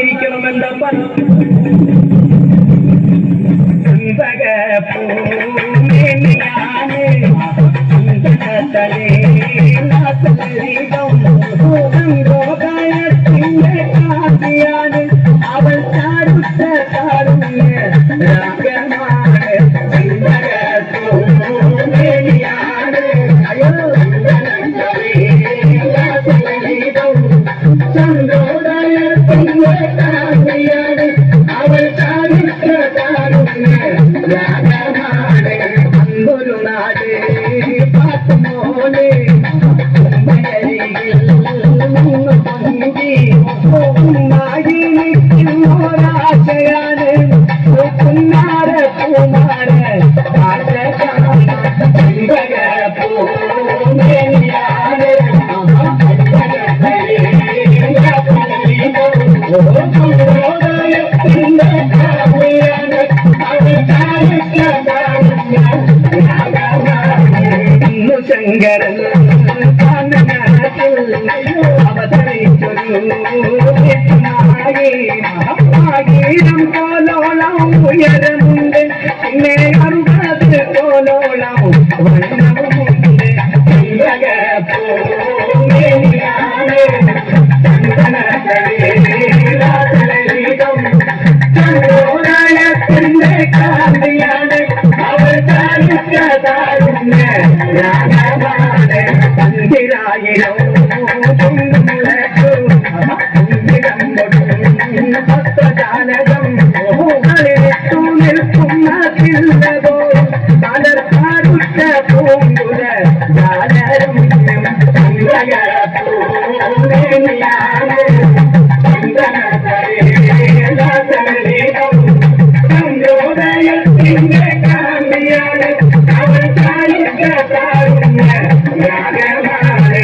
ആയിരിക്കണം എന്താ പറഞ്ഞു അവൾ ചാടുത്ത കാടുന്ന രാഗമാണ് ചന്ദ്രോദയ അവൾ ചാടുത്ത കാടുന്ന രാഗമാണ് അമ്പൊരു നാട് പാട്ടുമോനെ ാണ് കുമാര കുമാര ശങ്കരൻ അവതരിച്ചൊരു പോലോളം ഉയരമുണ്ട് പിന്നെ 60 പോലോളം വണ്ണവുമുണ്ട് ചന്ദ്രോദയത്തിന്റെ കാന്തിയാണ് അവൾ താരുണ്യ രാഗമാണ് പന്തിരായിരം ഭക്തജാലകം നിൽക്കുന്ന ചില്ലതോ പലർക്കാരുറ്റ പൂങ്കുല ജാലരമ്യം ചന്ദ്രോദയത്തിന്റെ കാന്തിയാണ് അവൾ താരുണ്യ രാഗമാണ്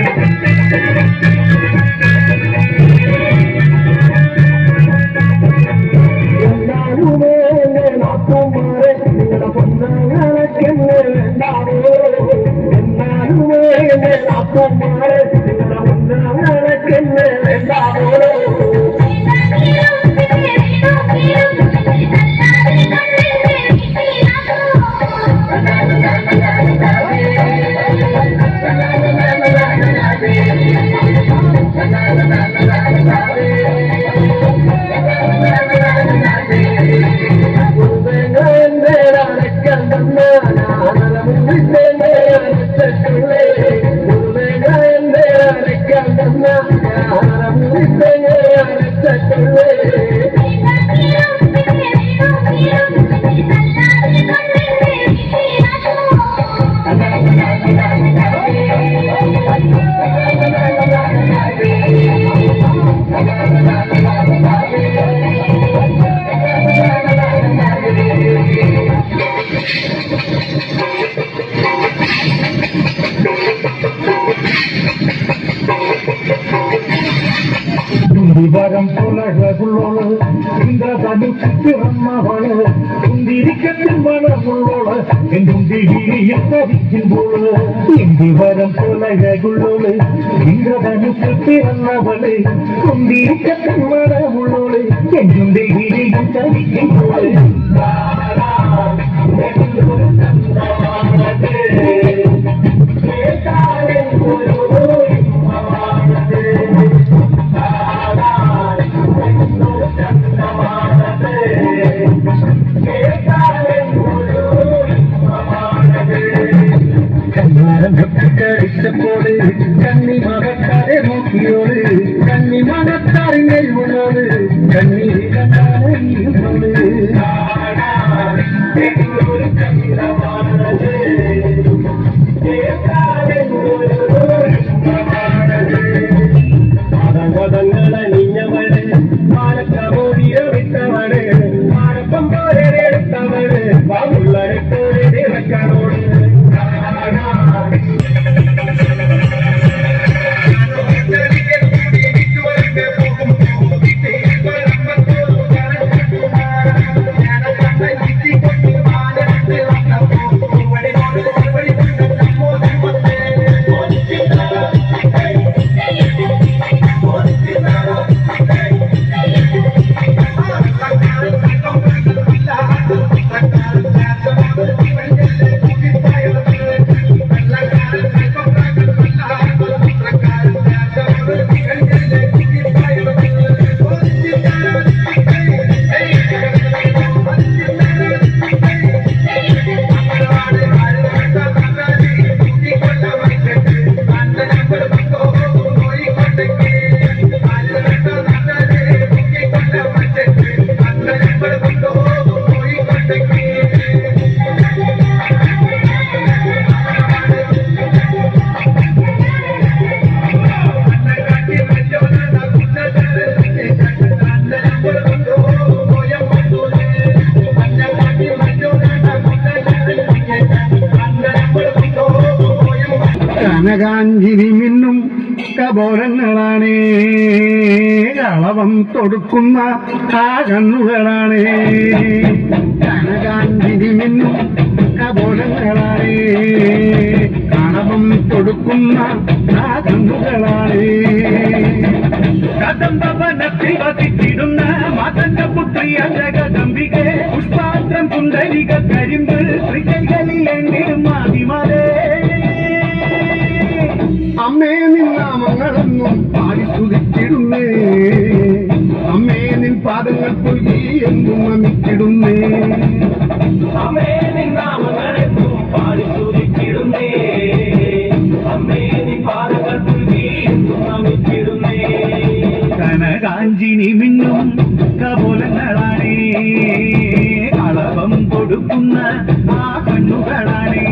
വിവരം പുലകുള്ളോള് ഇന്ദ്രധനുക്ക് പിറന്നവള് കുന്തിരിക്കത്തിൽ വളമുള്ളോള് എന്തും ദിവിരിയിൽ പതിക്കുമ്പോള് വിവരം പുലകുള്ളോള് ഇന്ദ്രധനുക്ക് പിറന്നവള് കുന്തിരിക്കത്തിൽ വളമുള്ളോള് എന്തും ദിവിരിയിൽ പതിക്കുമ്പോള് ോട് കണ്ണി മകത്താരെ നോക്കിയോട് കണ്ണി മകത്താറിങ്ങൾ ഉള്ളോട് കണ്ണീര് കണ്ണാനോട് പദങ്ങളെ നിഞ്ഞവള് മാനക്കമോദിയ വിട്ടവള് മാനപ്പം പോലെ എടുത്തവള് ബാബുള്ളരെ പോലെ ദേവക്കാരോട് കനകാഞ്ചിരി മിന്നും കപോലങ്ങളാണ്, കളവം തൊടുക്കുന്ന ആ കണ്ണുകളാണ്. കനകാഞ്ചിരി മിന്നും കപോലങ്ങളാണ്, കളവം തൊടുക്കുന്ന ആ കണ്ണുകളാണ്. കദംബവനത്തിൽ വസിച്ചിടുന്ന മാതന്റെ പുത്രിയ ജഗദംബികെ, പുഷ്പാത്രം കുണ്ടലിക കരിമ്പ് തൃക്കൈകളിൽ എണ്ണിടും ആദിമാലേ. അമ്മേ നിന്നാമങ്ങളെന്നും പാടി സ്തുതിച്ചിടുന്നേ, അമ്മേ നിൻ പാദങ്ങൾ പുൽകി എന്നും നമിച്ചിടുന്നേ. അമ്മേ നിന്നാമങ്ങളെന്നും പാടി സ്തുതിച്ചിടുന്നേ, അമ്മേ നിൻ പാദങ്ങൾ പുൽകി എന്നും നമിച്ചിടുന്നേ. കനകാഞ്ചിനി മിന്നും കപോലങ്ങളാണ്, കളവം കൊടുക്കുന്ന ആ കണ്ണുകളാണ്.